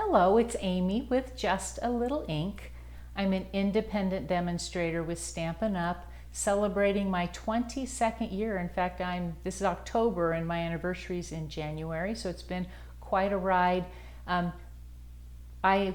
Hello, it's Amy with Just a Little Ink. I'm an independent demonstrator with Stampin' Up, celebrating my 22nd year. In fact, this is October and my anniversary is in January, so it's been quite a ride. I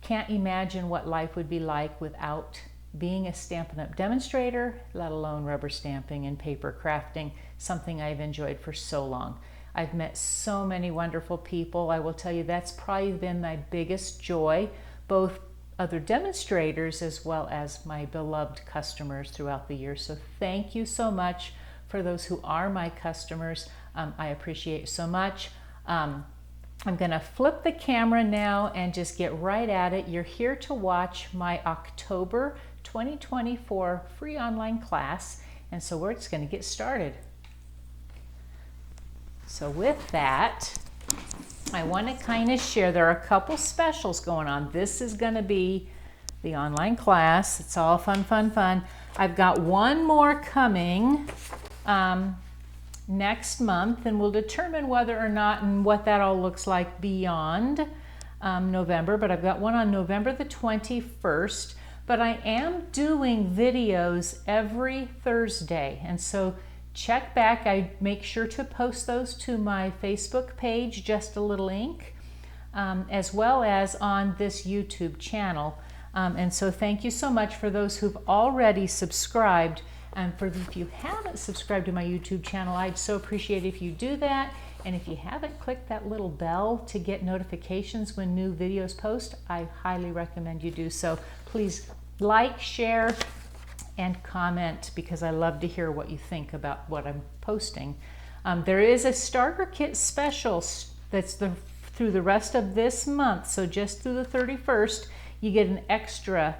can't imagine what life would be like without being a Stampin' Up demonstrator, let alone rubber stamping and paper crafting, something I've enjoyed for so long. I've met so many wonderful people. I will tell you that's probably been my biggest joy, both other demonstrators as well as my beloved customers throughout the year. So thank you so much for those who are my customers. I appreciate so much. I'm going to flip the camera now and just get right at it. You're here to watch my October 2024 free online class, and so we're just going to get started. So with that, I want to kind of share, there are a couple specials going on. This is going to be the online class. It's all fun, fun, fun. I've got one more coming next month, and we'll determine whether or not and what that all looks like beyond November. But I've got one on November the 21st. But I am doing videos every Thursday, and so check back. I make sure to post those to my Facebook page, Just a Little Ink, as well as on this YouTube channel. And so thank you so much for those who've already subscribed. And if you haven't subscribed to my YouTube channel, I'd so appreciate if you do that. And if you haven't clicked that little bell to get notifications when new videos post, I highly recommend you do so. Please like, share, and comment, because I love to hear what you think about what I'm posting. There is a starter kit special that's through the rest of this month, so just through the 31st, you get an extra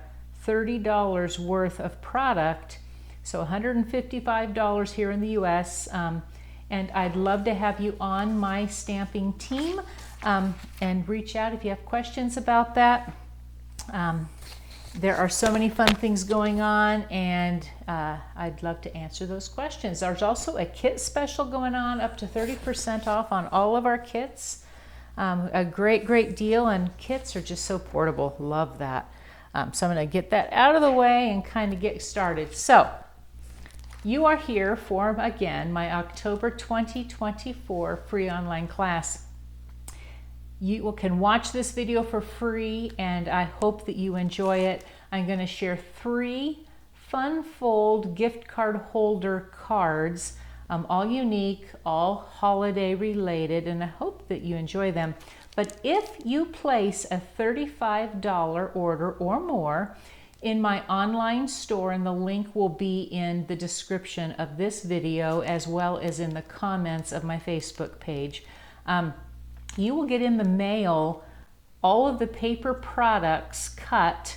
$30 worth of product, so $155 here in the US, and I'd love to have you on my stamping team, and reach out if you have questions about that. There are so many fun things going on, and I'd love to answer those questions. There's also a kit special going on, up to 30% off on all of our kits. A great, great deal, and kits are just so portable. Love that. So I'm going to get that out of the way and kind of get started. So you are here for, again, my October 2024 free online class. You can watch this video for free, and I hope that you enjoy it. I'm going to share 3 fun fold gift card holder cards, all unique, all holiday related, and I hope that you enjoy them. But if you place a $35 order or more in my online store, and the link will be in the description of this video as well as in the comments of my Facebook page, you will get in the mail all of the paper products cut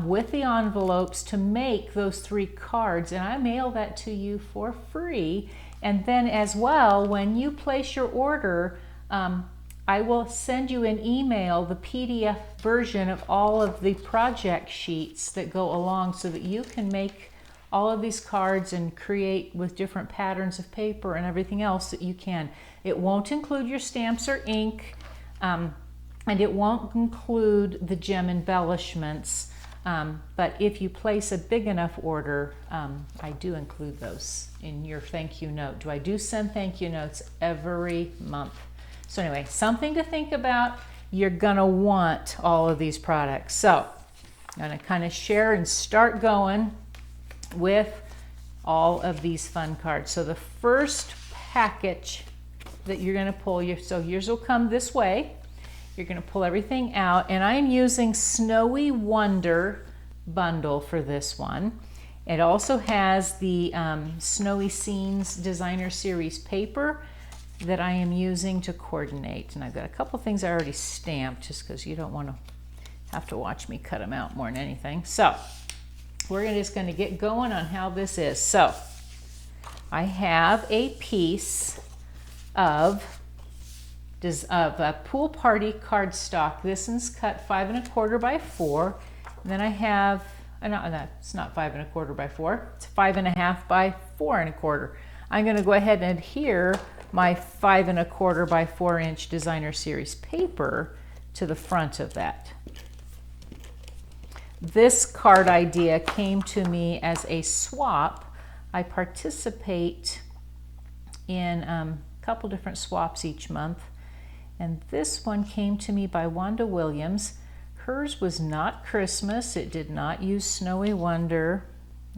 with the envelopes to make those 3 cards, and I mail that to you for free. And then as well, when you place your order, I will send you an email, the PDF version of all of the project sheets that go along, so that you can make all of these cards and create with different patterns of paper and everything else that you can. It won't include your stamps or ink, and it won't include the gem embellishments, but if you place a big enough order, I do include those in your thank you note. I do send thank you notes every month. So anyway, something to think about. You're gonna want all of these products. So I'm gonna kind of share and start going with all of these fun cards. So the first package that you're going to pull, so yours will come this way. You're going to pull everything out, and I'm using Snowy Wonder bundle for this one. It also has the Snowy Scenes Designer Series paper that I am using to coordinate, and I've got a couple things I already stamped just because you don't want to have to watch me cut them out more than anything. So we're just going to get going on how this is. So I have a piece of a pool party cardstock. This one's cut 5 1/4 by 4. And then I have, it's not 5 1/4 by 4. It's 5 1/2 by 4 1/4. I'm going to go ahead and adhere my 5 1/4 by 4 inch Designer Series paper to the front of that. This card idea came to me as a swap. I participate in a couple different swaps each month, and this one came to me by Wanda Williams. Hers was not Christmas. It did not use Snowy Wonder,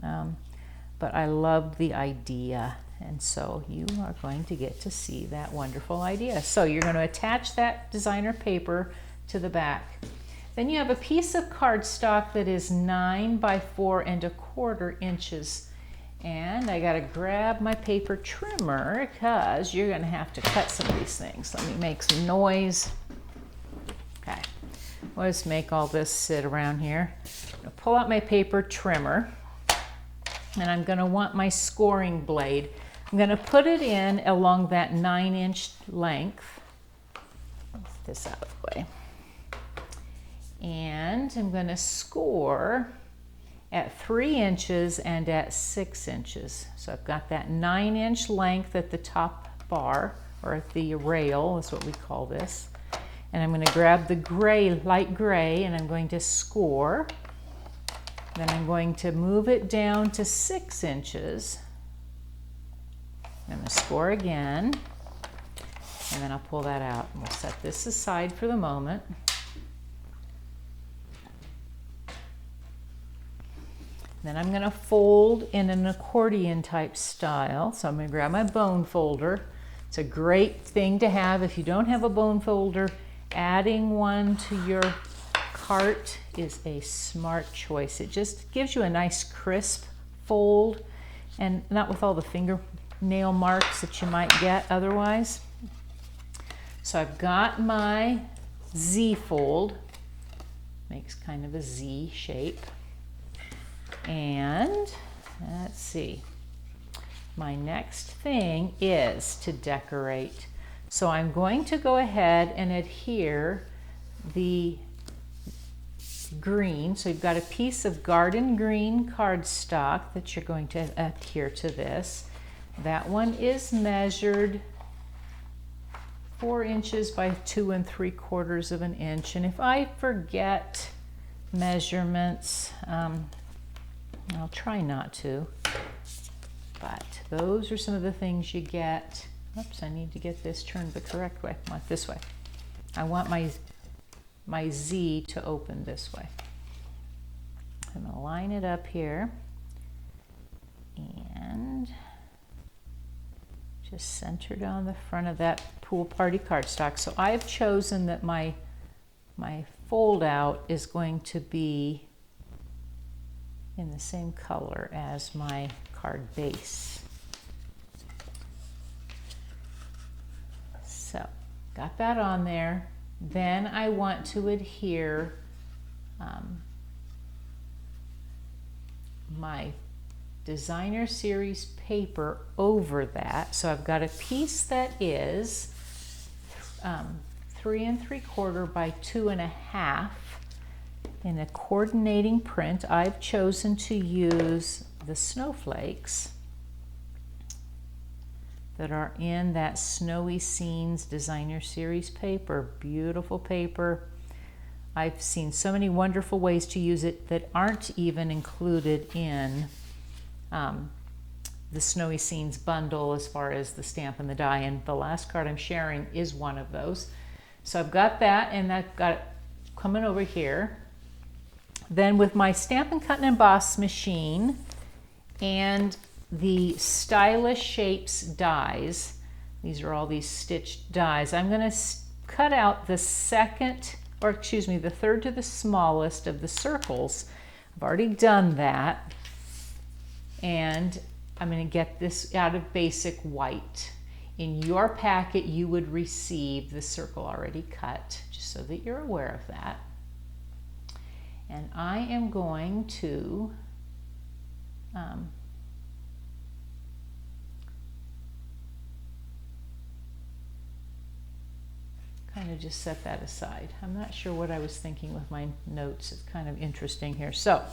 but I loved the idea, and so you are going to get to see that wonderful idea. So you're going to attach that designer paper to the back. Then you have a piece of cardstock that is 9 by 4¼ inches. And I gotta grab my paper trimmer because you're gonna have to cut some of these things. Let me make some noise. Okay, we'll just make all this sit around here. I'm gonna pull out my paper trimmer, and I'm gonna want my scoring blade. I'm gonna put it in along that 9-inch length. Let's get this out of the way. And I'm going to score at 3 inches and at 6 inches. So I've got that 9-inch length at the top bar, or at the rail is what we call this. And I'm going to grab the gray, light gray, and I'm going to score. Then I'm going to move it down to 6 inches. I'm going to score again, and then I'll pull that out. And we'll set this aside for the moment. Then I'm going to fold in an accordion type style. So I'm going to grab my bone folder. It's a great thing to have. If you don't have a bone folder, adding one to your cart is a smart choice. It just gives you a nice crisp fold, and not with all the fingernail marks that you might get otherwise. So I've got my Z fold. Makes kind of a Z shape. And let's see, my next thing is to decorate. So I'm going to go ahead and adhere the green. So you've got a piece of garden green cardstock that you're going to adhere to this. That one is measured 4 inches by 2 3/4 inches. And if I forget measurements, I'll try not to, but those are some of the things you get. Oops, I need to get this turned the correct way. I want this way. I want my Z to open this way. I'm going to line it up here and just center down the front of that pool party cardstock. So I've chosen that my fold out is going to be in the same color as my card base. So, got that on there. Then I want to adhere my designer series paper over that. So I've got a piece that is 3 3/4 by 2 1/2. In a coordinating print. I've chosen to use the snowflakes that are in that Snowy Scenes Designer Series paper. Beautiful paper. I've seen so many wonderful ways to use it that aren't even included in the Snowy Scenes bundle as far as the stamp and the die, and the last card I'm sharing is one of those. So I've got that, and I've got it coming over here. Then with my Stampin' Cut and Emboss machine and the Stylish Shapes dies, these are all these stitched dies, I'm going to cut out the the third to the smallest of the circles. I've already done that, and I'm going to get this out of basic white. In your packet you would receive the circle already cut, just so that you're aware of that. And I am going to kind of just set that aside. I'm not sure what I was thinking with my notes. It's kind of interesting here. So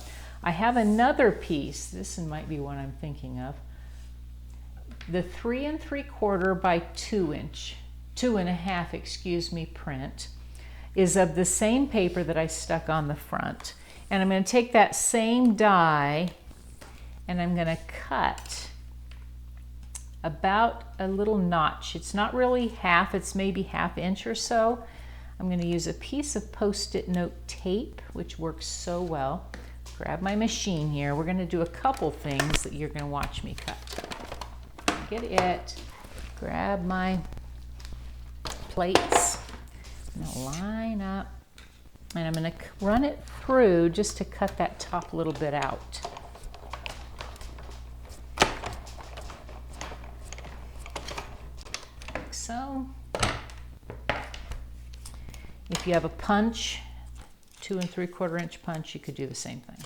I have another piece. This might be one I'm thinking of. The 3 3/4 by 2 1/2, print. is of the same paper that I stuck on the front. And I'm going to take that same die and I'm going to cut about a little notch. It's not really half, it's maybe 1/2 inch or so. I'm going to use a piece of Post-it note tape, which works so well. Grab my machine here. We're going to do a couple things that you're going to watch me cut. Get it. Grab my plates. I'm going to line up. And I'm going to run it through just to cut that top little bit out. Like so. If you have a punch, 2 3/4 inch punch, you could do the same thing.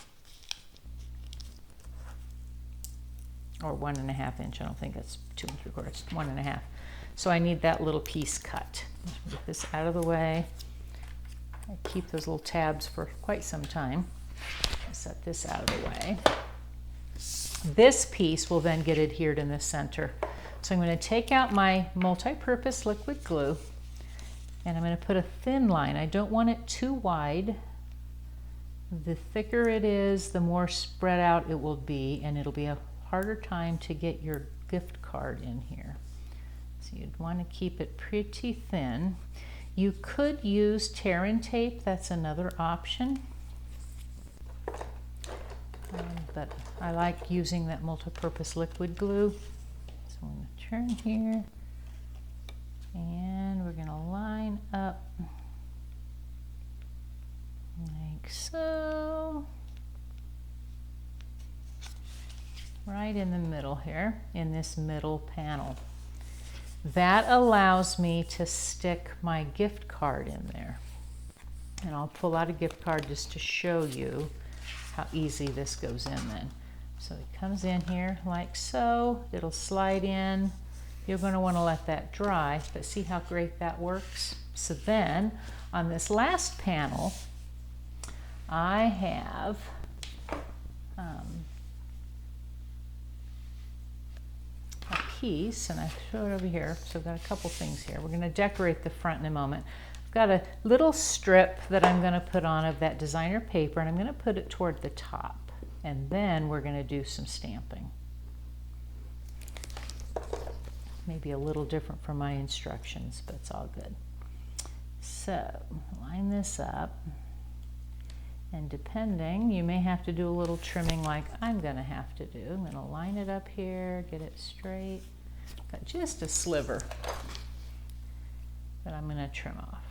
Or 1 1/2 inch. I don't think that's 2 3/4, it's 1 1/2. So I need that little piece cut. Get this out of the way. I keep those little tabs for quite some time. I'll set this out of the way. This piece will then get adhered in the center. So I'm going to take out my multi-purpose liquid glue and I'm going to put a thin line. I don't want it too wide. The thicker it is, the more spread out it will be, and it'll be a harder time to get your gift card in here. So you'd want to keep it pretty thin. You could use tear and tape, that's another option. But I like using that multi-purpose liquid glue. So I'm going to turn here and we're going to line up like so. Right in the middle here, in this middle panel. That allows me to stick my gift card in there. And I'll pull out a gift card just to show you how easy this goes in then. So it comes in here like so. It'll slide in. You're going to want to let that dry, but see how great that works? So then on this last panel, I have a piece, and I throw it over here. So I've got a couple things here. We're going to decorate the front in a moment. I've got a little strip that I'm going to put on of that designer paper, and I'm going to put it toward the top. And then we're going to do some stamping. Maybe a little different from my instructions, but it's all good. So line this up. And depending, you may have to do a little trimming like I'm going to have to do. I'm going to line it up here, get it straight. Got just a sliver that I'm going to trim off.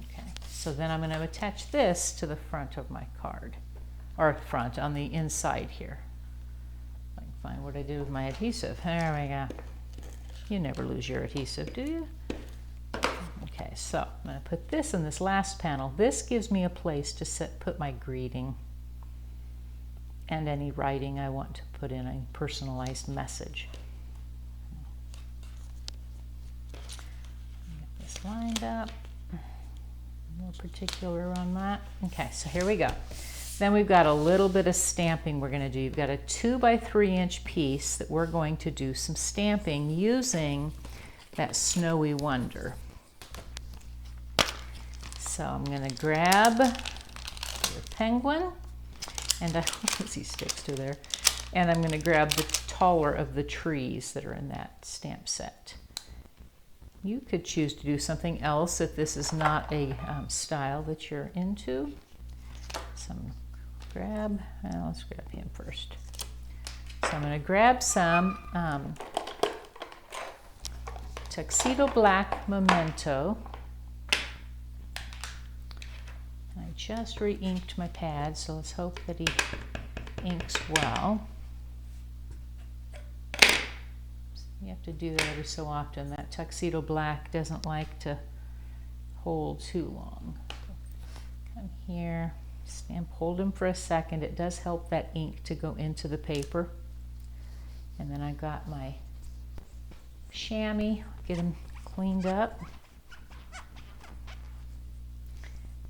Okay, so then I'm going to attach this to the front of my card, or front on the inside here. I can find what I did with my adhesive. There we go. You never lose your adhesive, do you? Okay, so I'm going to put this in this last panel. This gives me a place to put my greeting and any writing I want to put in, a personalized message. Get this lined up. More particular on that. Okay, so here we go. Then we've got a little bit of stamping we're going to do. You've got a 2 by 3 inch piece that we're going to do some stamping using that Snowy Wonder. So I'm going to grab the penguin, and I hope he sticks to there, and I'm going to grab the taller of the trees that are in that stamp set. You could choose to do something else if this is not a style that you're into. So I'm going to grab, let's grab him first. So I'm going to grab some Tuxedo Black Memento. I just re-inked my pad, so let's hope that he inks well. You have to do that every so often. That Tuxedo Black doesn't like to hold too long. Come here, stamp, hold him for a second. It does help that ink to go into the paper. And then I got my chamois, get him cleaned up.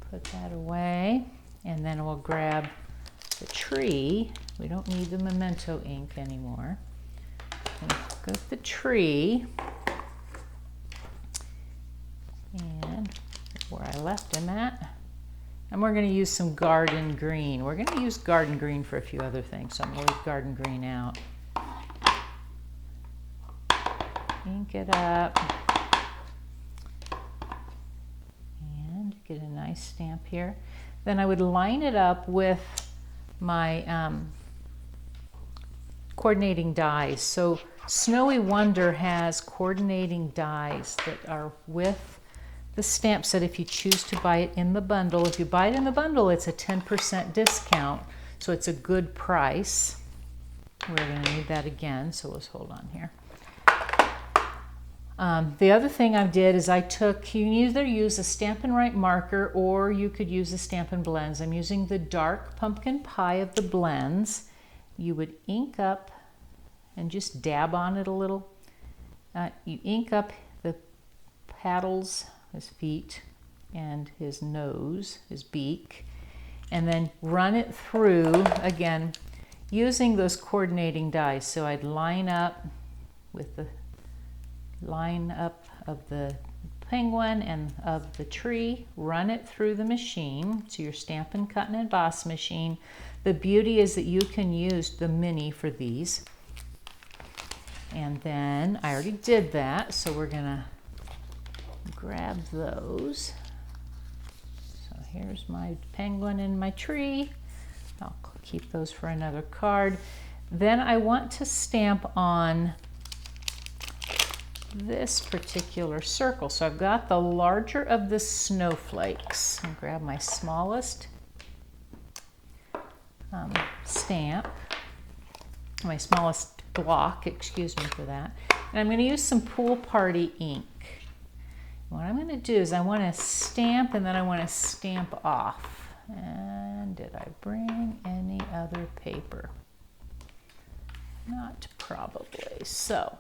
Put that away, and then we'll grab the tree. We don't need the Memento ink anymore. Go with the tree, left in that. And we're going to use some garden green. We're going to use garden green for a few other things, so I'm going to leave garden green out. Ink it up. And get a nice stamp here. Then I would line it up with my coordinating dies. So Snowy Wonder has coordinating dies that are with the stamp set if you choose to buy it in the bundle. If you buy it in the bundle, it's a 10% discount, so it's a good price. We're going to need that again, so let's hold on here. The other thing I did is you can either use a Stampin' Right marker or you could use the Stampin' Blends. I'm using the dark pumpkin pie of the blends. You would ink up and just dab on it a little. You ink up the paddles, his feet, and his nose, his beak, and then run it through, again, using those coordinating dies. So I'd line up with the line up of the penguin and of the tree, run it through the machine. So your Stampin' Cut and Emboss machine. The beauty is that you can use the mini for these. And then I already did that, so we're gonna grab those. So here's my penguin and my tree. I'll keep those for another card. Then I want to stamp on this particular circle. So I've got the larger of the snowflakes. I'll grab my smallest stamp, my smallest block, excuse me for that. And I'm going to use some Pool Party ink. What I'm going to do is I want to stamp and then I want to stamp off. And did I bring any other paper? Not probably. So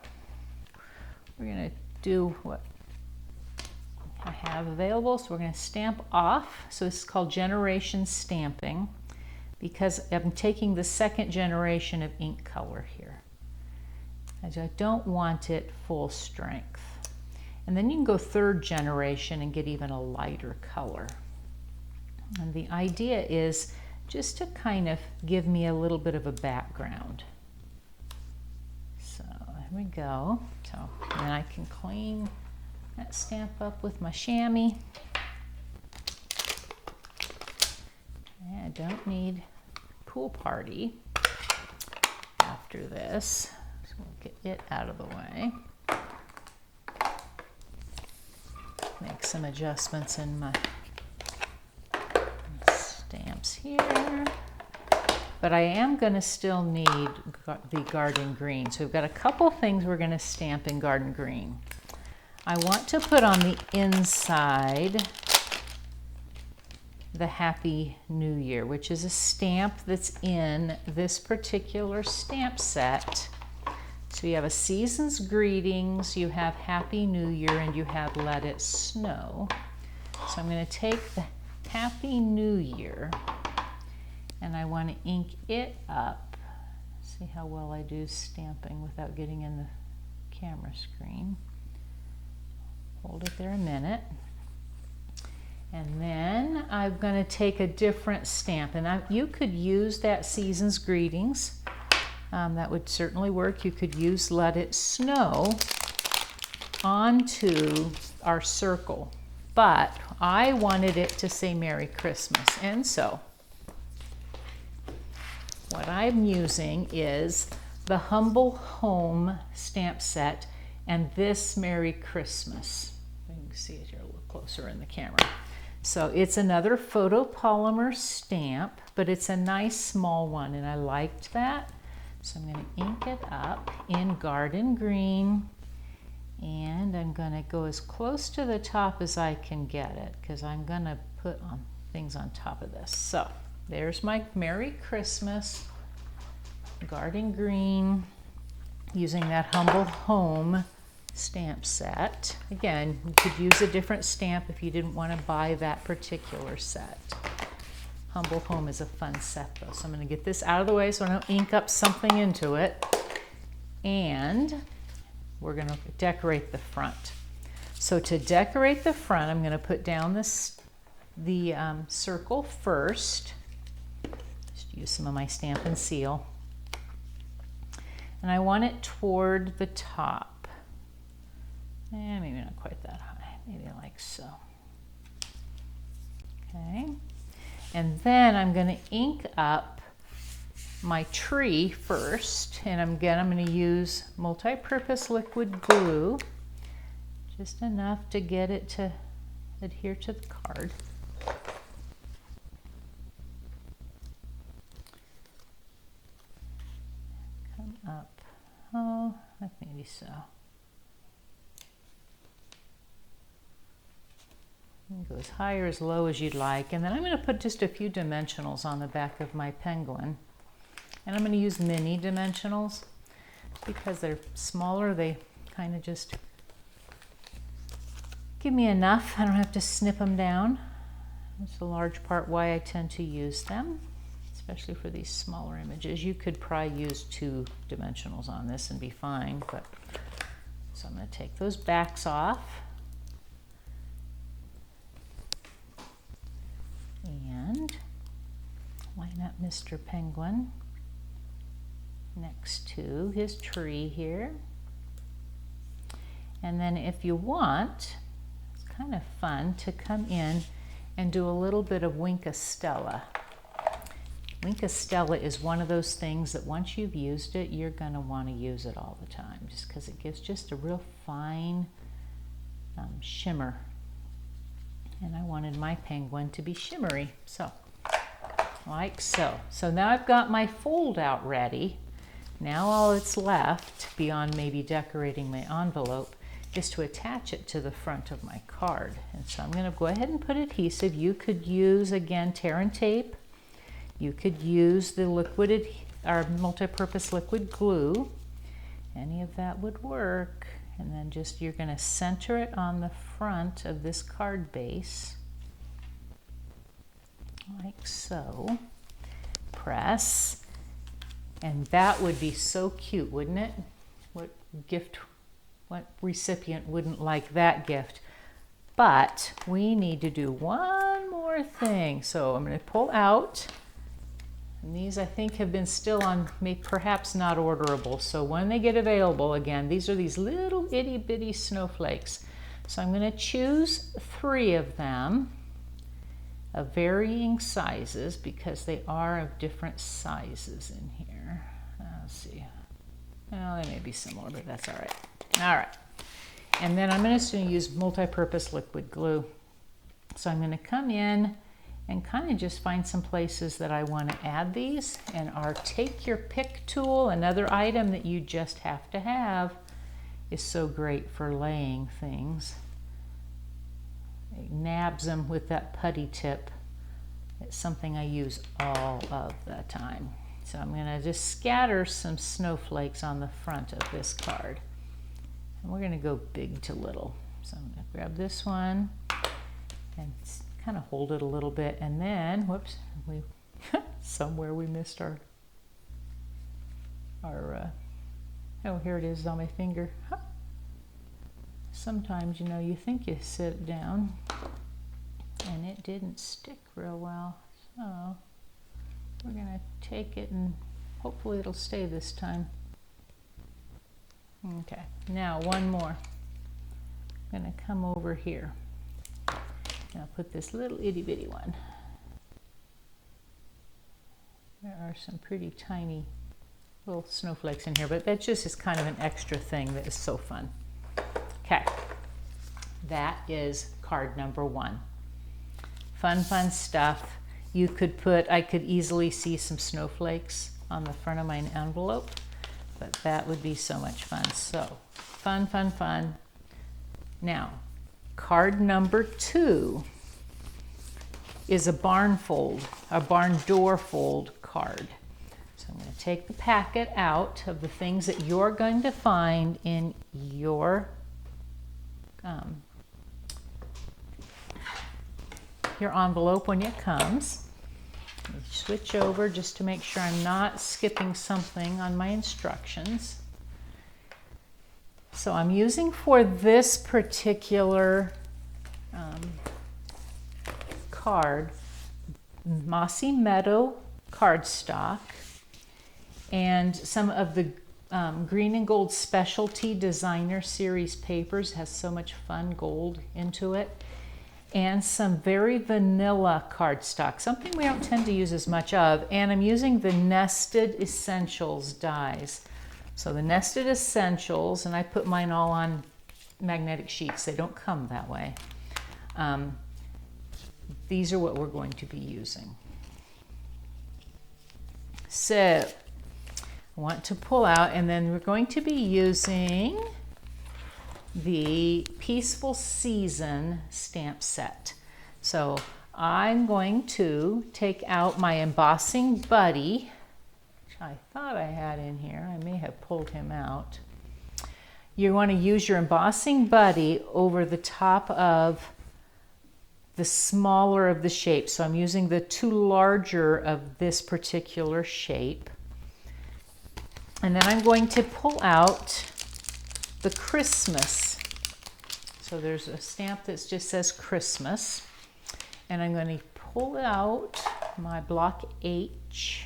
we're going to do what I have available. So we're going to stamp off. So this is called generation stamping because I'm taking the second generation of ink color here. As I don't want it full strength. And then you can go third generation and get even a lighter color. And the idea is just to kind of give me a little bit of a background. So there we go. So then I can clean that stamp up with my chamois. I don't need Pool Party after this. So we'll get it out of the way. Make some adjustments in my stamps here. But I am going to still need the garden green. So we've got a couple things we're going to stamp in garden green. I want to put on the inside the Happy New Year, which is a stamp that's in this particular stamp set. So you have a Season's Greetings, you have Happy New Year, and you have Let It Snow. So I'm going to take the Happy New Year and I want to ink it up. See how well I do stamping without getting in the camera screen. Hold it there a minute. And then I'm going to take a different stamp. And you could use that Season's Greetings. That would certainly work. You could use Let It Snow onto our circle. But I wanted it to say Merry Christmas. And so what I'm using is the Humble Home stamp set and this Merry Christmas. You can see it here a little closer in the camera. So it's another photopolymer stamp, but it's a nice small one, and I liked that. So I'm going to ink it up in garden green, and I'm going to go as close to the top as I can get it, because I'm going to put on things on top of this. So there's my Merry Christmas, garden green, using that Humble Home stamp set. Again, you could use a different stamp if you didn't want to buy that particular set. Humble Home is a fun set though. So I'm going to get this out of the way so I don't ink up something into it. And we're going to decorate the front. So to decorate the front, I'm going to put down this the circle first. Just use some of my Stampin' Seal. And I want it toward the top. Maybe not quite that high, maybe like so. Okay, and then I'm going to ink up my tree first, and I'm going to use multi-purpose liquid glue, just enough to get it to adhere to the card. Come up, oh, like maybe so. You can go as high or as low as you'd like, and then I'm going to put just a few dimensionals on the back of my penguin. And I'm going to use mini dimensionals because they're smaller. They kind of just give me enough. I don't have to snip them down. That's a large part why I tend to use them, especially for these smaller images. You could probably use 2 dimensionals on this and be fine. But so I'm going to take those backs off. And line up Mr. Penguin next to his tree here. And then if you want, it's kind of fun to come in and do a little bit of Wink a Stella. Wink a Stella is one of those things that once you've used it, you're going to want to use it all the time, just because it gives just a real fine shimmer. And I wanted my penguin to be shimmery, so like so. So now I've got my fold out ready. Now all that's left, beyond maybe decorating my envelope, is to attach it to the front of my card. And so I'm going to go ahead and put adhesive. You could use, again, tear and tape. You could use the liquid or multi-purpose liquid glue. Any of that would work. And then just you're going to center it on the front of this card base, like so. Press. And that would be so cute, wouldn't it? What recipient wouldn't like that gift? But we need to do one more thing. So I'm going to pull out. And these I think have been still on, perhaps not orderable. So when they get available again, these are these little itty bitty snowflakes. So I'm going to choose 3 of them of varying sizes because they are of different sizes in here. Let's see. Well, they may be similar, but that's all right. All right. And then I'm just going to use multi-purpose liquid glue. So I'm going to come in and kind of just find some places that I want to add these. And our take your pick tool, another item that you just have to have, is so great for laying things. It nabs them with that putty tip. It's something I use all of the time. So I'm going to just scatter some snowflakes on the front of this card. And we're going to go big to little. So I'm going to grab this one and kind of hold it a little bit. And then, whoops, somewhere we missed our oh, here it is on my finger. Huh. Sometimes, you know, you think you sit it down and it didn't stick real well. So we're going to take it and hopefully it'll stay this time. Okay, now one more. I'm going to come over here. And I'll put this little itty bitty one. There are some pretty tiny little snowflakes in here, but that just is kind of an extra thing that is so fun. Okay, that is card number 1. Fun, fun stuff. You could put, I could easily see some snowflakes on the front of my envelope, but that would be so much fun. So, fun, fun, fun. Now, card number 2 is a barn door fold card. So I'm going to take the packet out of the things that you're going to find in your envelope when it comes. Switch over just to make sure I'm not skipping something on my instructions. So I'm using for this particular card, Mossy Meadow cardstock, and some of the Green and Gold Specialty Designer Series papers. Has so much fun gold into it. And some very vanilla cardstock, something we don't tend to use as much of. And I'm using the Nested Essentials dies. So the Nested Essentials, and I put mine all on magnetic sheets. They don't come that way. These are what we're going to be using. So I want to pull out, and then we're going to be using the Peaceful Season stamp set. So I'm going to take out my embossing buddy, which I thought I had in here. I may have pulled him out. You want to use your embossing buddy over the top of the smaller of the shapes. So I'm using the two larger of this particular shape. And then I'm going to pull out the Christmas. So there's a stamp that just says Christmas. And I'm going to pull out my block H.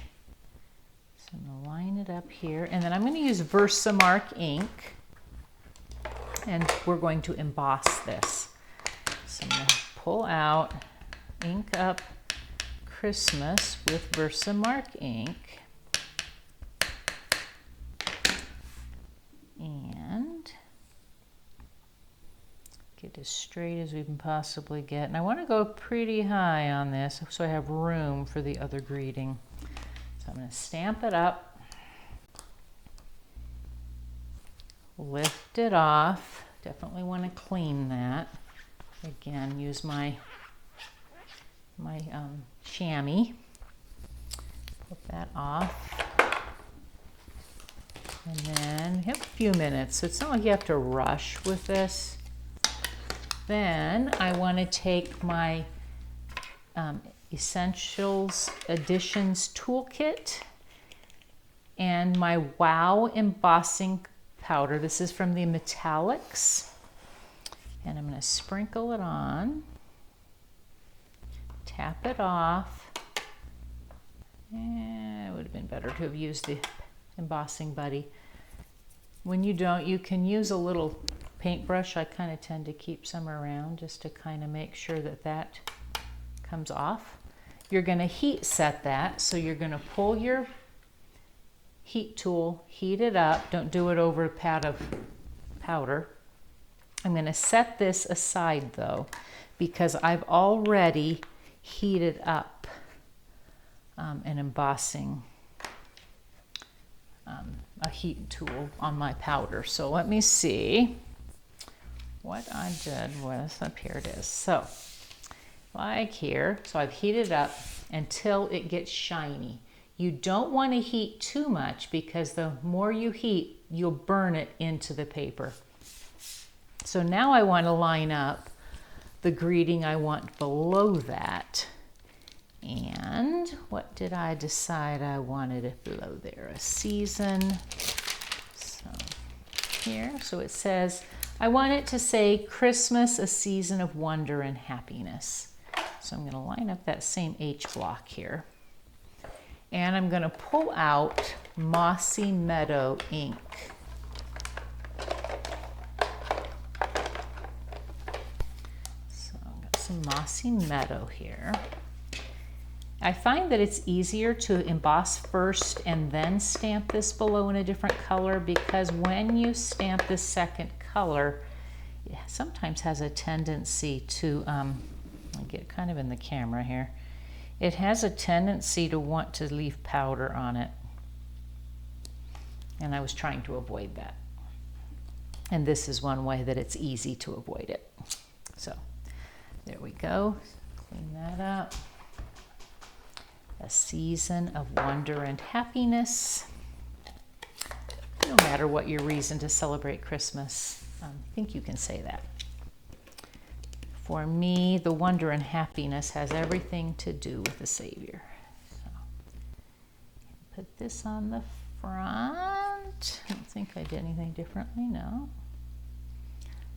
So I'm going to line it up here. And then I'm going to use Versamark ink. And we're going to emboss this. So I'm going to pull out, ink up Christmas with Versamark ink. And get as straight as we can possibly get. And I want to go pretty high on this so I have room for the other greeting. So I'm going to stamp it up, lift it off. Definitely want to clean that. Again, use my chamois. Put that off. And then you have a few minutes, so it's not like you have to rush with this. Then I want to take my Essentials Editions Toolkit and my Wow Embossing Powder. This is from the Metallics. And I'm going to sprinkle it on, tap it off. It would have been better to have used the embossing buddy. When you don't, you can use a little paintbrush. I kind of tend to keep some around just to kind of make sure that that comes off. You're going to heat set that, so you're going to pull your heat tool, heat it up. Don't do it over a pad of powder. I'm going to set this aside though, because I've already heated up an embossing a heat tool on my powder. So let me see what I did with, up here it is. So like here, so I've heated up until it gets shiny. You don't want to heat too much because the more you heat, you'll burn it into the paper. So now I want to line up the greeting I want below that. And what did I decide I wanted below there? A season. So here, so it says, I want it to say Christmas, a season of wonder and happiness. So I'm going to line up that same H block here. And I'm going to pull out Mossy Meadow ink. So I've got some Mossy Meadow here. I find that it's easier to emboss first and then stamp this below in a different color, because when you stamp the second color, it sometimes has a tendency to, I'll get kind of in the camera here, it has a tendency to want to leave powder on it. And I was trying to avoid that. And this is one way that it's easy to avoid it. So there we go, clean that up. A season of wonder and happiness. No matter what your reason to celebrate Christmas, I think you can say that. For me, the wonder and happiness has everything to do with the Savior. So, put this on the front. I don't think I did anything differently, no.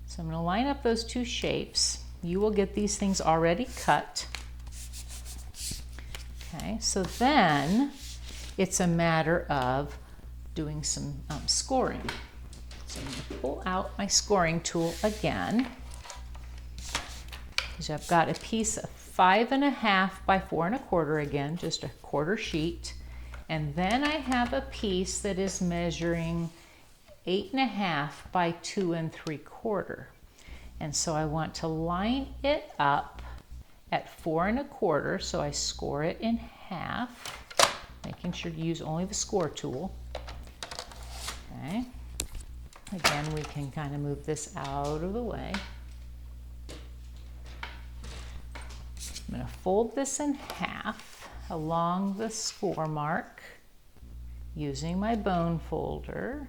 So I'm going to line up those two shapes. You will get these things already cut. Okay, so then it's a matter of doing some scoring. So I'm going to pull out my scoring tool again. So I've got a piece of 5.5 by 4 1/4 again, just a quarter sheet. And then I have a piece that is measuring 8.5 by 2 3/4. And so I want to line it up at 4 1/4, so I score it in half, making sure to use only the score tool. Okay. Again, we can kind of move this out of the way. I'm going to fold this in half along the score mark using my bone folder.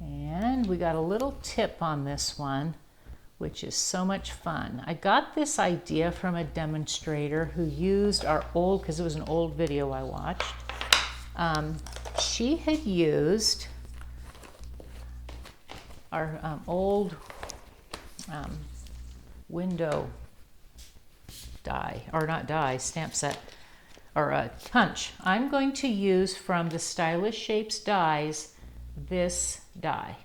And we got a little tip on this one, which is so much fun. I got this idea from a demonstrator who used our old, because it was an old video I watched. She had used our old window die, or not die, stamp set, or punch. I'm going to use from the Stylish Shapes dies this die.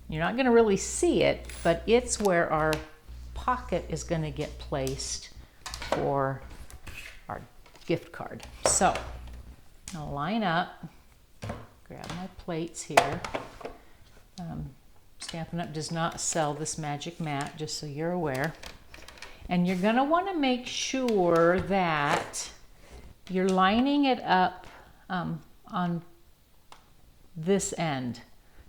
You're not going to really see it, but it's where our pocket is going to get placed for our gift card. So I'll line up, grab my plates here. Stampin' Up! Does not sell this magic mat, just so you're aware. And you're going to want to make sure that you're lining it up on this end.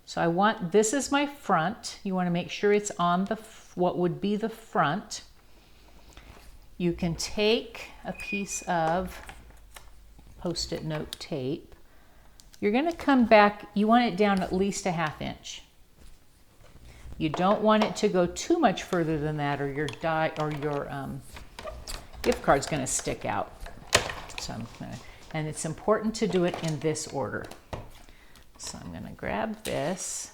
So I want, this is my front. You want to make sure it's on the what would be the front. You can take a piece of Post-it note tape. You're going to come back, you want it down at least a 1/2 inch. You don't want it to go too much further than that, or your die or your gift card's going to stick out. So and it's important to do it in this order. So I'm going to grab this.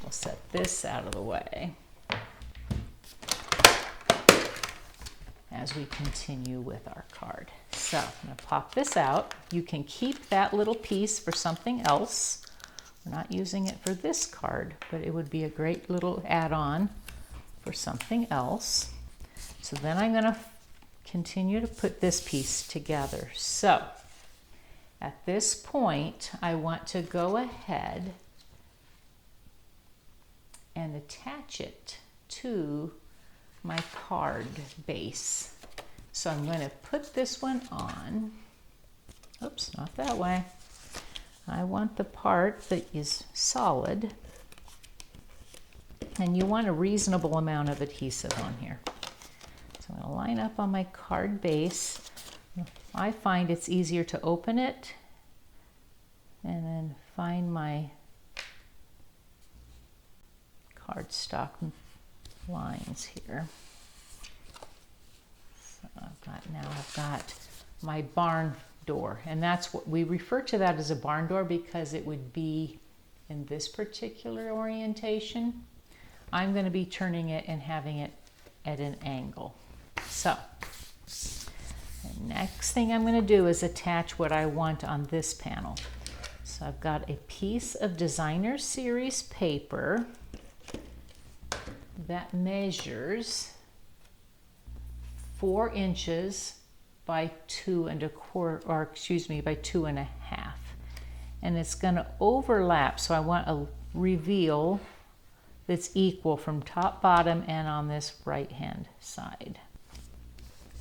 We'll set this out of the way as we continue with our card. So I'm going to pop this out. You can keep that little piece for something else. We're not using it for this card, but it would be a great little add-on for something else. So then I'm going to continue to put this piece together. So at this point, I want to go ahead and attach it to my card base. So I'm going to put this one on. Oops, not that way. I want the part that is solid, and you want a reasonable amount of adhesive on here. So I'm going to line up on my card base. I find it's easier to open it and then find my cardstock lines here. So I've got my barn door, and that's what we refer to that as a barn door because it would be in this particular orientation. I'm going to be turning it and having it at an angle. So the next thing I'm going to do is attach what I want on this panel. So I've got a piece of Designer Series paper that measures 4 inches by 2 1/4, or excuse me, by 2 1/2. And it's going to overlap, so I want a reveal that's equal from top, bottom, and on this right hand side.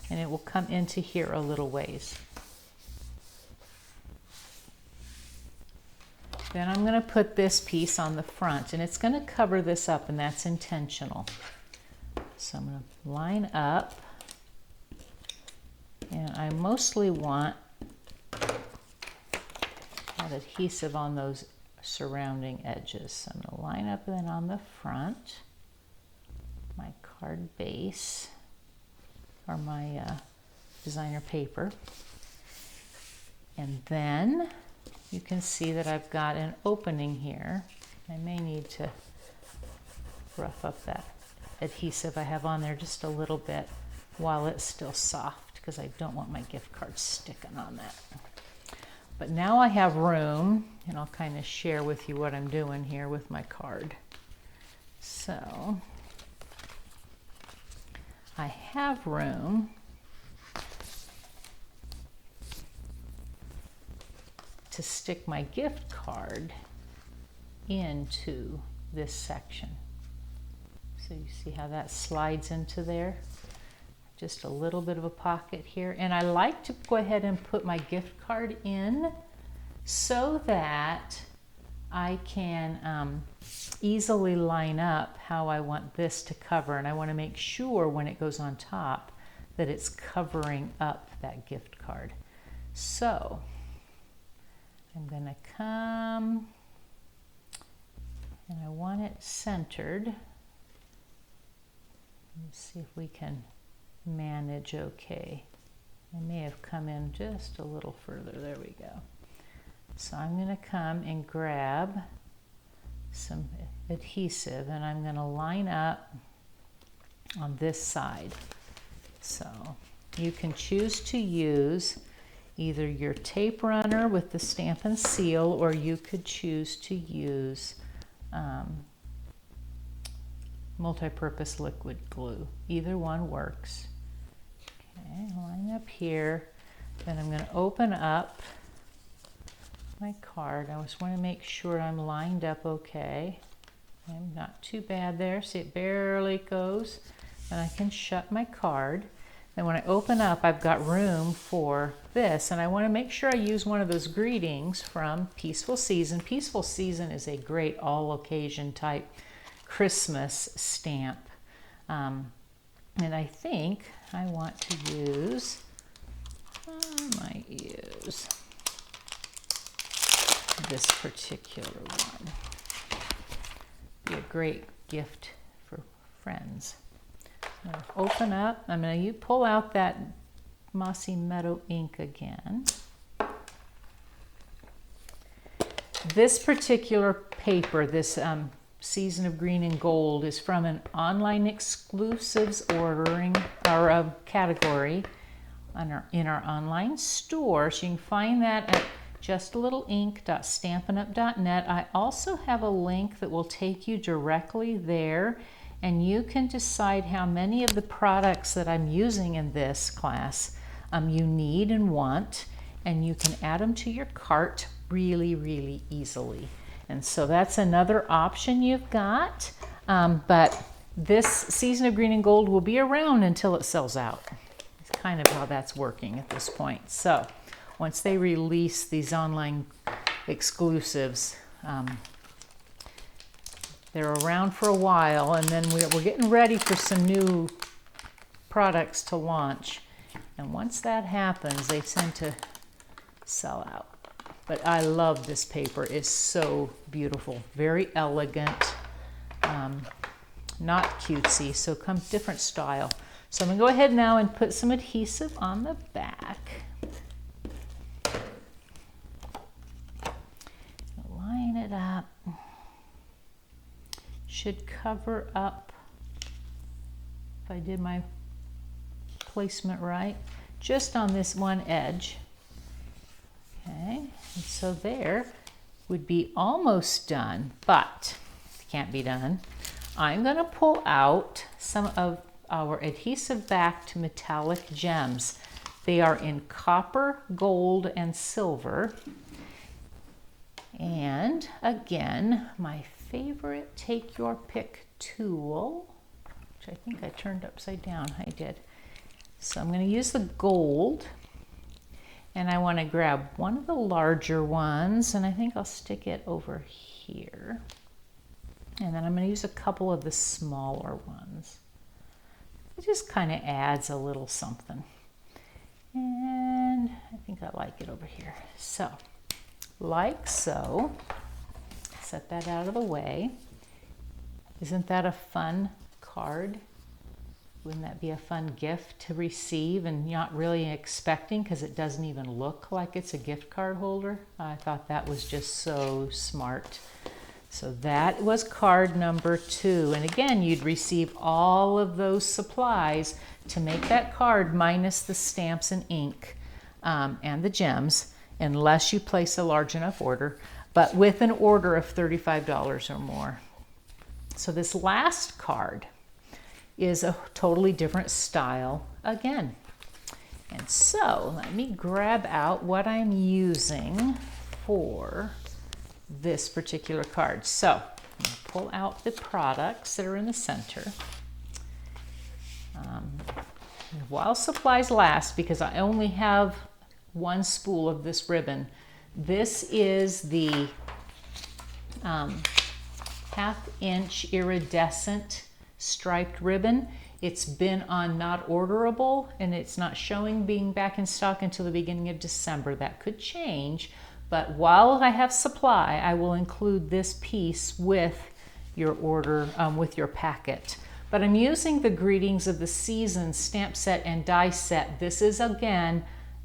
And it will come into here a little ways. Then I'm going to put this piece on the front, and it's going to cover this up, and that's intentional. So I'm going to line up, and I mostly want that adhesive on those surrounding edges. So I'm going to line up then on the front, my card base, or my designer paper. And then you can see that I've got an opening here. I may need to rough up that adhesive I have on there just a little bit while it's still soft. because I don't want my gift card sticking on that. But now I have room, and I'll kind of share with you what I'm doing here with my card. So I have room to stick my gift card into this section. So you see how that slides into there? Just a little bit of a pocket here. And I like to go ahead and put my gift card in so that I can easily line up how I want this to cover. And I want to make sure when it goes on top that it's covering up that gift card. So I'm going to come, and I want it centered. Let's see if we can manage okay. I may have come in just a little further. There we go. So I'm going to come and grab some adhesive, and I'm going to line up on this side. So you can choose to use either your tape runner with the Stampin' seal, or you could choose to use multi-purpose liquid glue. Either one works. Okay, line up here. Then I'm going to open up my card. I just want to make sure I'm lined up okay. I'm not too bad there. See, it barely goes. And I can shut my card. Then when I open up, I've got room for this, and I want to make sure I use one of those greetings from Peaceful Season. Peaceful Season is a great all-occasion type Christmas stamp. And I think I want to use, I might use this particular one. Be a great gift for friends. I'm going to open up. I'm going to pull out that Mossy Meadow ink again. This particular paper, this Season of Green and Gold, is from an online exclusives ordering or category in our online store. So you can find that at justalittleink.stampinup.net. I also have a link that will take you directly there, and you can decide how many of the products that I'm using in this class you need and want, and you can add them to your cart really, really easily. And so that's another option you've got. But this Season of Green and Gold will be around until it sells out. It's kind of how that's working at this point. So once they release these online exclusives, they're around for a while, and then we're getting ready for some new products to launch. And once that happens, they tend to sell out. But I love this paper. It's so beautiful, very elegant, not cutesy, so come different style. So I'm gonna go ahead now and put some adhesive on the back. Line it up. Should cover up, if I did my placement right, just on this one edge. Okay, and so there would be almost done, but it can't be done. I'm going to pull out some of our adhesive backed metallic gems. They are in copper, gold, and silver. And again, my favorite take your pick tool, which I think I turned upside down. I did. So I'm going to use the gold, and I want to grab one of the larger ones, and I think I'll stick it over here. And then I'm going to use a couple of the smaller ones. It just kind of adds a little something. And I think I like it over here. So, like so. Set that out of the way. Isn't that a fun card? Wouldn't that be a fun gift to receive and not really expecting, because it doesn't even look like it's a gift card holder? I thought that was just so smart. So that was card number 2. And again, you'd receive all of those supplies to make that card minus the stamps and ink and the gems, unless you place a large enough order, but with an order of $35 or more. So this last card is a totally different style again. And so let me grab out what I'm using for this particular card. So I'm going to pull out the products that are in the center. While supplies last, because I only have one spool of this ribbon, this is the 1/2 inch iridescent striped ribbon. It's been on not orderable, and it's not showing being back in stock until the beginning of December. That could change, but while I have supply, I will include this piece with your order, with your packet. But I'm using the Greetings of the Season stamp set and die set. This is, again,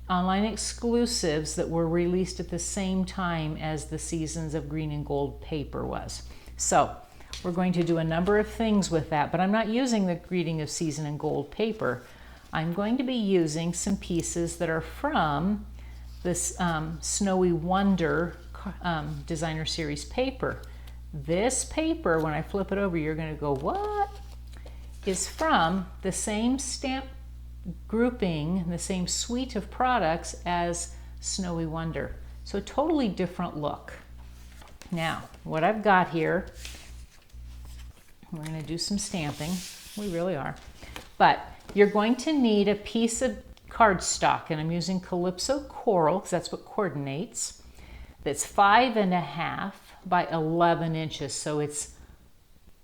online exclusives that were released at the same time as the Seasons of Green and Gold paper was. So we're going to do a number of things with that, but I'm not using the Greeting of Season and Gold paper. I'm going to be using some pieces that are from this Snowy Wonder Designer Series paper. This paper, when I flip it over, you're going to go, what? Is from the same stamp grouping, the same suite of products as Snowy Wonder. So totally different look. Now, what I've got here, we're going to do some stamping. We really are. But you're going to need a piece of cardstock, and I'm using Calypso Coral, because that's what coordinates. That's 5.5 by 11 inches. So it's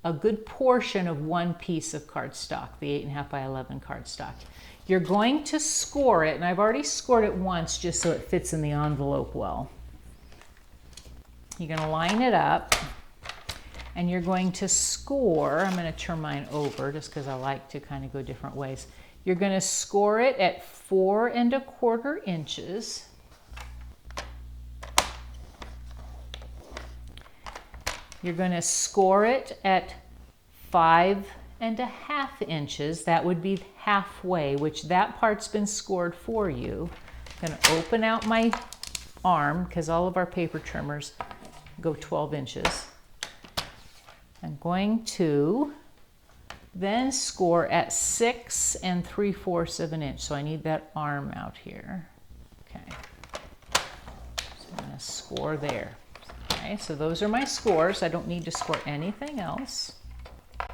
a good portion of one piece of cardstock, the 8.5 by 11 cardstock. You're going to score it, and I've already scored it once just so it fits in the envelope well. You're going to line it up, and you're going to score. I'm going to turn mine over just because I like to kind of go different ways. You're going to score it at 4.25 inches. You're going to score it at 5.5 inches. That would be halfway, which that part's been scored for you. I'm going to open out my arm because all of our paper trimmers go 12 inches. I'm going to then score at 6 3/4 of an inch. So I need that arm out here. Okay. So I'm going to score there. Okay, so those are my scores. I don't need to score anything else. Get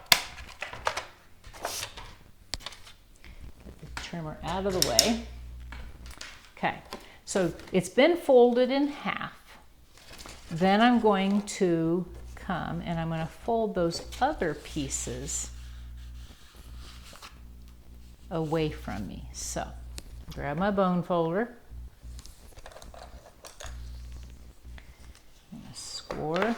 the trimmer out of the way. Okay, so it's been folded in half. Then I'm going to come and I'm going to fold those other pieces away from me. So grab my bone folder. Score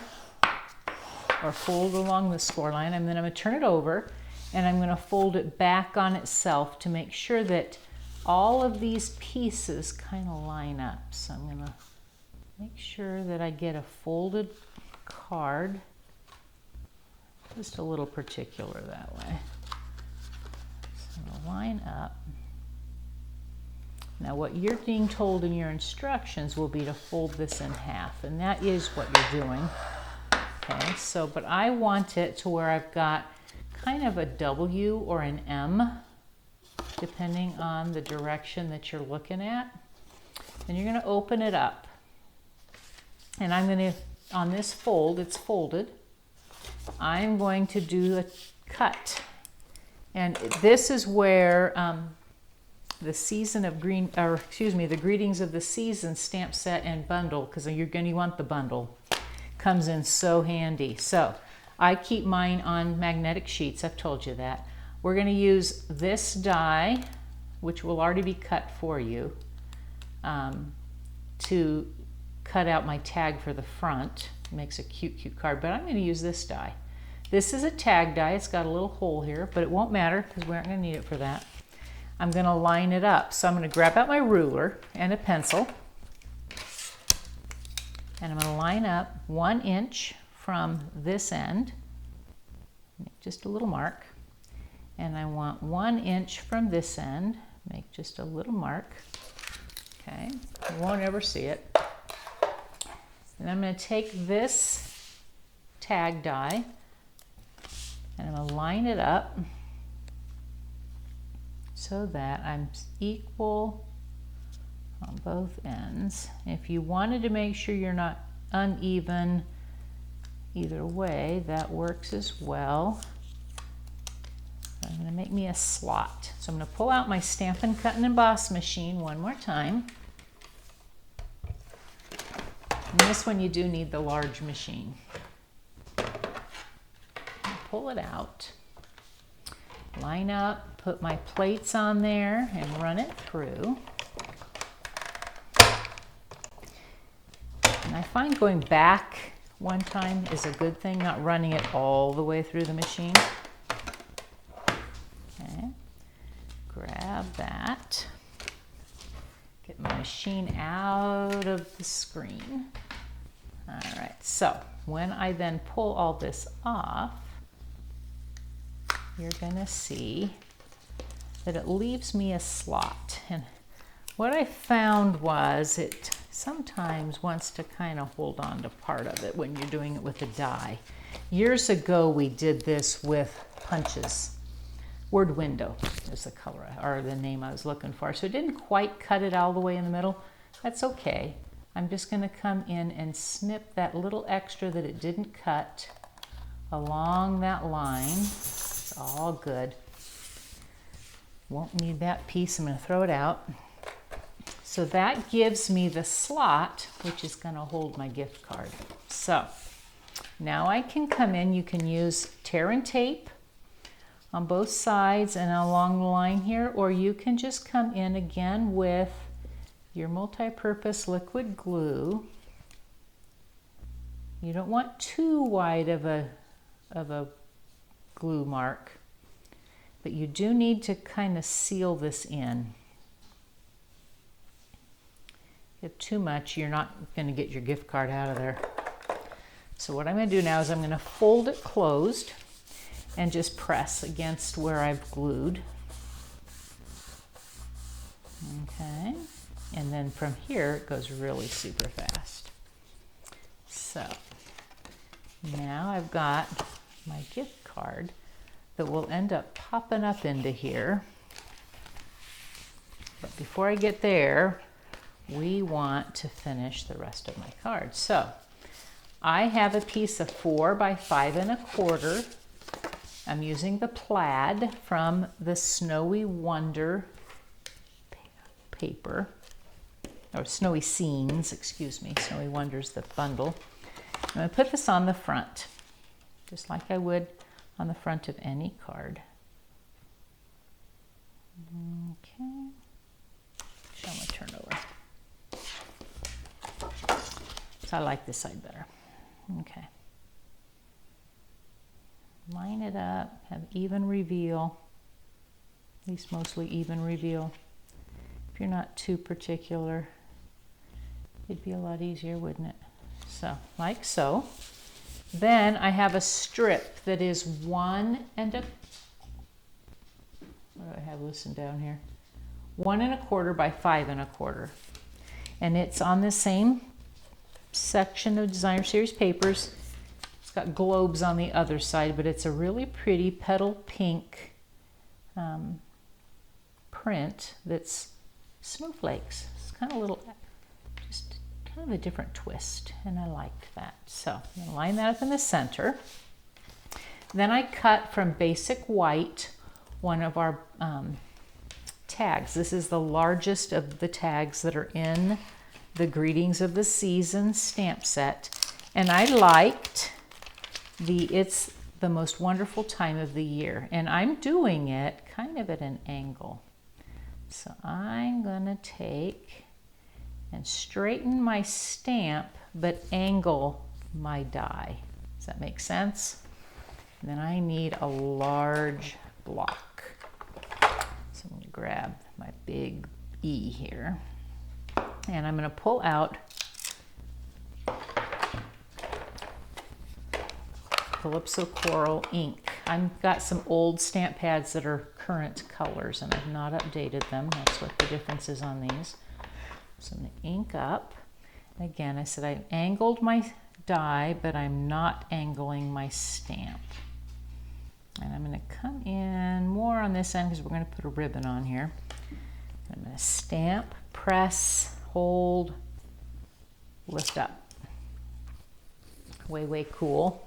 or fold along the score line, and then I'm going to turn it over and I'm going to fold it back on itself to make sure that all of these pieces kind of line up. So I'm going to make sure that I get a folded card, just a little particular that way. So I'm going to line up. Now what you're being told in your instructions will be to fold this in half, and that is what you're doing. Okay, so but I want it to where I've got kind of a W or an M, depending on the direction that you're looking at. And you're going to open it up. And I'm going to, on this fold, it's folded, I'm going to do a cut. And this is where the Season of Green, or excuse me, the Greetings of the Season stamp set and bundle, because you're going to want the bundle, comes in so handy. So I keep mine on magnetic sheets. I've told you that. We're going to use this die, which will already be cut for you, to cut out my tag for the front. It makes a cute, cute card, but I'm going to use this die. This is a tag die. It's got a little hole here, but it won't matter because we aren't going to need it for that. I'm going to line it up. So I'm going to grab out my ruler and a pencil, and I'm going to line up 1 inch from this end, make just a little mark, and I want 1 inch from this end, make just a little mark. Okay, you won't ever see it. And I'm going to take this tag die and I'm going to line it up so that I'm equal on both ends. If you wanted to make sure you're not uneven either way, that works as well. I'm going to make me a slot. So I'm going to pull out my Stampin' Cut and Emboss machine one more time. And this one you do need the large machine. Pull it out, line up, put my plates on there and run it through. And I find going back one time is a good thing, not running it all the way through the machine. Okay, grab that, get my machine out of the screen. All right, so when I then pull all this off, you're gonna see that it leaves me a slot. And what I found was it sometimes wants to kind of hold on to part of it when you're doing it with a die. Years ago, we did this with punches. Word window is the color or the name I was looking for. So it didn't quite cut it all the way in the middle. That's okay. I'm just going to come in and snip that little extra that it didn't cut along that line. It's all good. Won't need that piece. I'm going to throw it out. So that gives me the slot, which is going to hold my gift card. So now I can come in. You can use tear and tape on both sides and along the line here, or you can just come in again with your multi-purpose liquid glue. You don't want too wide of a glue mark, but you do need to kind of seal this in. If you have too much, you're not going to get your gift card out of there. So what I'm going to do now is I'm going to fold it closed and just press against where I've glued. Okay. And then from here, it goes really super fast. So now I've got my gift card that will end up popping up into here. But before I get there, we want to finish the rest of my card. So I have a piece of 4 by 5 1/4. I'm using the plaid from the Snowy Wonder paper. Or Snowy Scenes, excuse me. Snowy Wonder's the bundle. I'm going to put this on the front, just like I would on the front of any card. Okay. So I'm going to turn over. So I like this side better. Okay. Line it up, have even reveal, at least mostly even reveal. If you're not too particular, it'd be a lot easier, wouldn't it? So, like so. Then I have a strip that is 1 1/4. What do I have listed down here? 1 1/4 by 5 1/4. And it's on the same section of Designer Series papers. It's got globes on the other side, but it's a really pretty petal pink print that's snowflakes. It's kind of a little, just kind of a different twist, and I liked that. So I'm going to line that up in the center. Then I cut from Basic White one of our tags. This is the largest of the tags that are in the Greetings of the Season stamp set, and I liked it's the most wonderful time of the year, and I'm doing it kind of at an angle. So I'm going to take and straighten my stamp, but angle my die. Does that make sense? And then I need a large block. So I'm going to grab my big E here, and I'm going to pull out Calypso Coral ink. I've got some old stamp pads that are current colors and I've not updated them. That's what the difference is on these. So I'm going to ink up. Again, I said I angled my die, but I'm not angling my stamp. And I'm going to come in more on this end because we're going to put a ribbon on here. I'm going to stamp, press, hold, lift up. Way, way cool.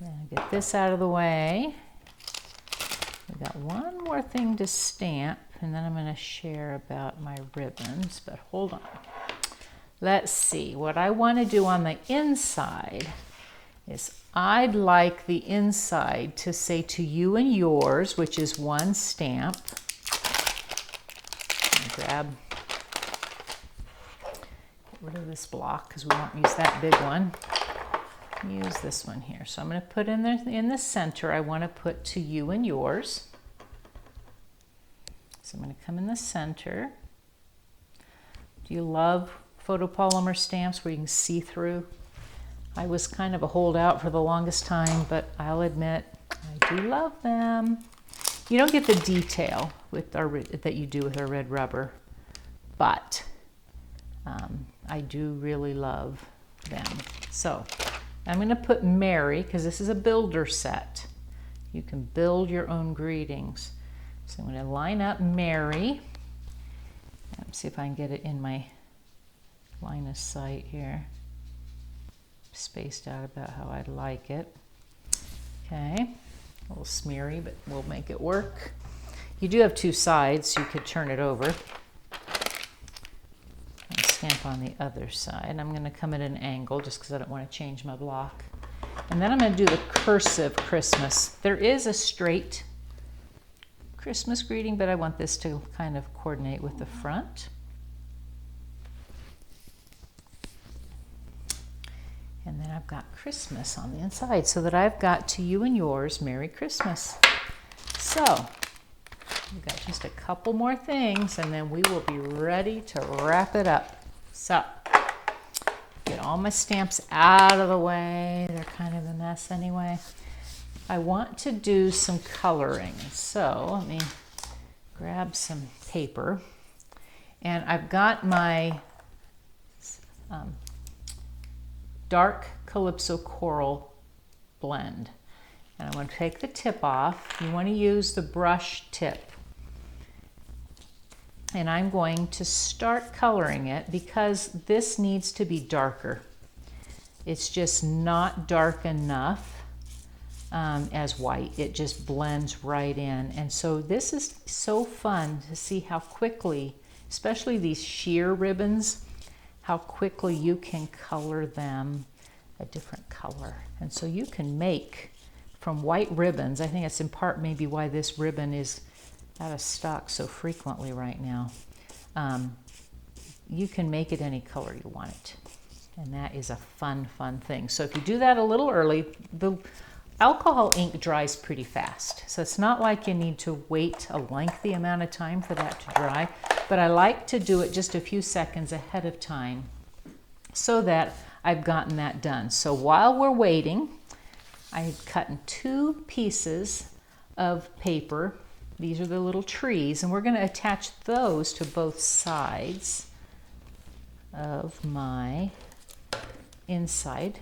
Then get this out of the way. We've got one more thing to stamp, and then I'm going to share about my ribbons, but hold on. Let's see, what I want to do on the inside is I'd like the inside to say to you and yours, which is one stamp. Get rid of this block because we won't use that big one. Use this one here. So I'm going to put in the center, I want to put to you and yours. So I'm going to come in the center. Do you love photopolymer stamps where you can see through? I was kind of a holdout for the longest time, but I'll admit I do love them. You don't get the detail with our that you do with our red rubber, but I do really love them. So I'm going to put Mary, because this is a builder set. You can build your own greetings. So I'm going to line up Mary. Let's see if I can get it in my line of sight here. Spaced out about how I'd like it. Okay, a little smeary, but we'll make it work. You do have two sides, so you could turn it over. And stamp on the other side. I'm going to come at an angle just because I don't want to change my block. And then I'm going to do the cursive Christmas. There is a straight Christmas greeting, but I want this to kind of coordinate with the front. And then I've got Christmas on the inside so that I've got to you and yours, Merry Christmas. So we've got just a couple more things and then we will be ready to wrap it up. So get all my stamps out of the way. They're kind of a mess anyway. I want to do some coloring. So let me grab some paper. And I've got my dark Calypso Coral blend. And I want to take the tip off. You want to use the brush tip. And I'm going to start coloring it because this needs to be darker. It's just not dark enough as white. It just blends right in. And so this is so fun to see how quickly, especially these sheer ribbons, how quickly you can color them a different color. And so you can make from white ribbons, I think it's in part maybe why this ribbon is out of stock so frequently right now. You can make it any color you want it. And that is a fun, fun thing. So if you do that a little early, the alcohol ink dries pretty fast. So it's not like you need to wait a lengthy amount of time for that to dry, but I like to do it just a few seconds ahead of time so that I've gotten that done. So while we're waiting, I've cut in 2 pieces of paper. These are the little trees, and we're going to attach those to both sides of my inside,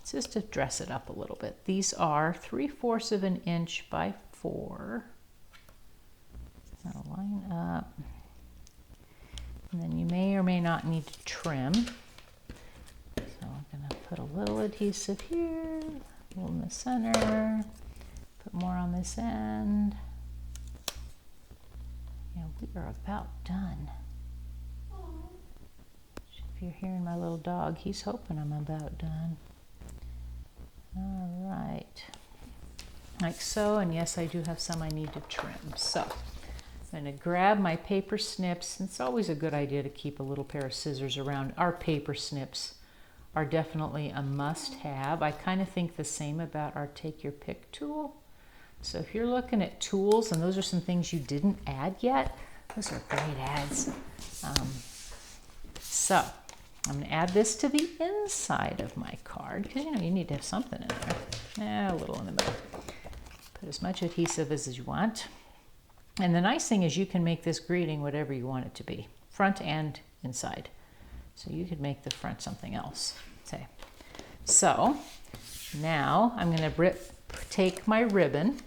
just to dress it up a little bit. These are 3/4 of an inch by 4. I'll line up, and then you may or may not need to trim. So I'm going to put a little adhesive here, a little in the center, put more on this end. Yeah, we are about done. If you're hearing my little dog, he's hoping I'm about done. All right, like so, and yes, I do have some I need to trim. So I'm going to grab my paper snips. It's always a good idea to keep a little pair of scissors around. Our paper snips are definitely a must-have. I kind of think the same about our Take Your Pick tool. So if you're looking at tools, and those are some things you didn't add yet, those are great ads. So I'm going to add this to the inside of my card because you know you need to have something in there. A little in the middle. Put as much adhesive as you want. And the nice thing is you can make this greeting whatever you want it to be, front and inside. So you could make the front something else. Say. So now I'm going to take my ribbon.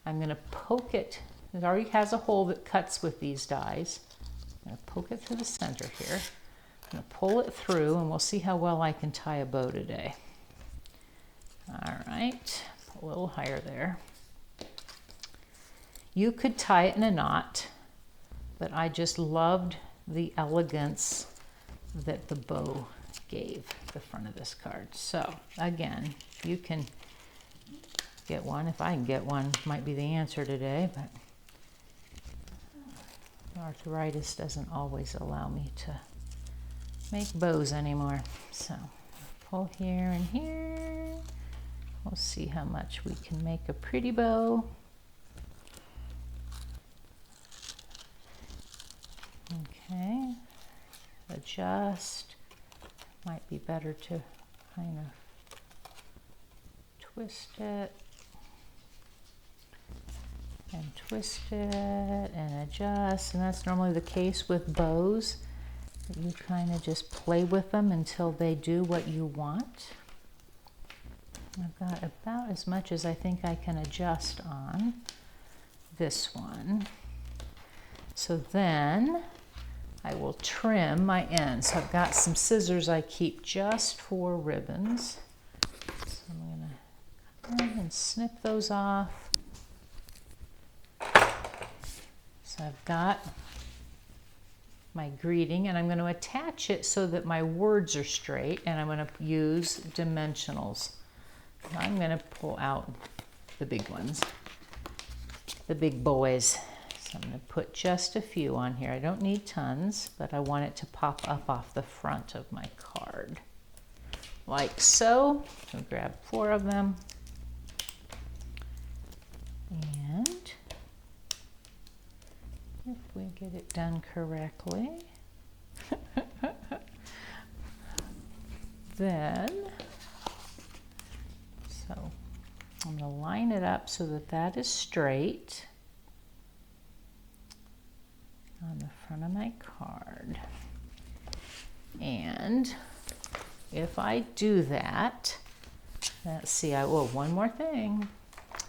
I'm going to poke it. It already has a hole that cuts with these dies. I'm going to poke it through the center here. I'm going to pull it through and we'll see how well I can tie a bow today. All right, a little higher there. You could tie it in a knot, but I just loved the elegance that the bow gave the front of this card. So again, you can get one. If I can get one, might be the answer today, but arthritis doesn't always allow me to make bows anymore. So pull here and here. We'll see how much we can make a pretty bow. Okay, adjust. Might be better to kind of twist it and twist it and adjust. And that's normally the case with bows. You kind of just play with them until they do what you want. I've got about as much as I think I can adjust on this one. So then I will trim my ends. So I've got some scissors I keep just for ribbons. So I'm going to go ahead and snip those off. So I've got my greeting and I'm going to attach it so that my words are straight, and I'm going to use dimensionals. I'm going to pull out the big ones, the big boys. So I'm going to put just a few on here. I don't need tons, but I want it to pop up off the front of my card. Like so. I'll grab 4 of them. And if we get it done correctly, then, so I'm going to line it up so that that is straight on the front of my card. And if I do that, let's see, one more thing.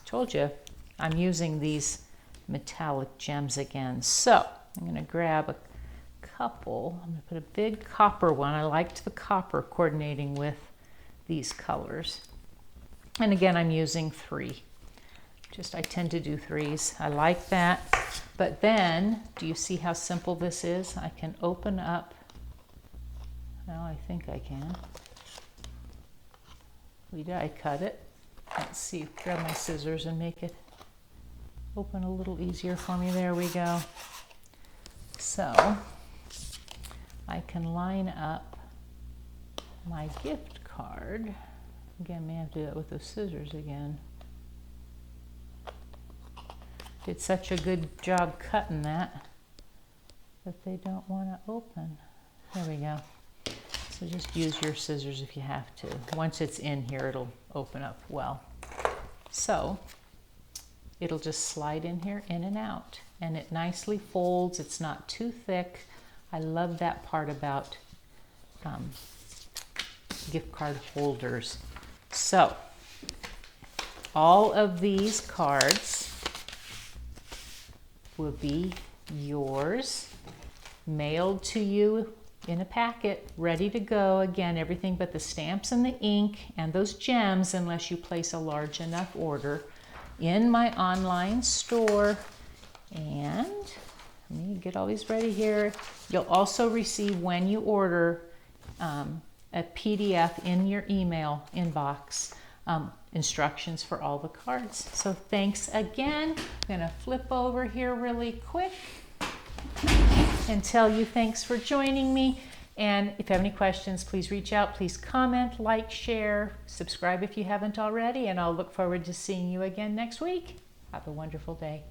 Told you, I'm using these metallic gems again. So I'm going to grab a couple. I'm going to put a big copper one. I liked the copper coordinating with these colors. And again, I'm using 3. I tend to do 3s. I like that. But then, do you see how simple this is? I can open up. Well, I think I can. I cut it. Let's see, grab my scissors and make it open a little easier for me. There we go. So I can line up my gift card. Again, may have to do that with the scissors again. Did such a good job cutting that they don't want to open. There we go. So just use your scissors if you have to. Once it's in here, it'll open up well. So it'll just slide in here, in and out. And it nicely folds. It's not too thick. I love that part about gift card holders. So all of these cards will be yours, mailed to you in a packet, ready to go. Again, everything but the stamps and the ink and those gems, unless you place a large enough order, in my online store. And let me get all these ready here. You'll also receive, when you order, a PDF in your email inbox, instructions for all the cards. So thanks again. I'm going to flip over here really quick and tell you thanks for joining me. And if you have any questions, please reach out. Please comment, like, share, subscribe if you haven't already, and I'll look forward to seeing you again next week. Have a wonderful day.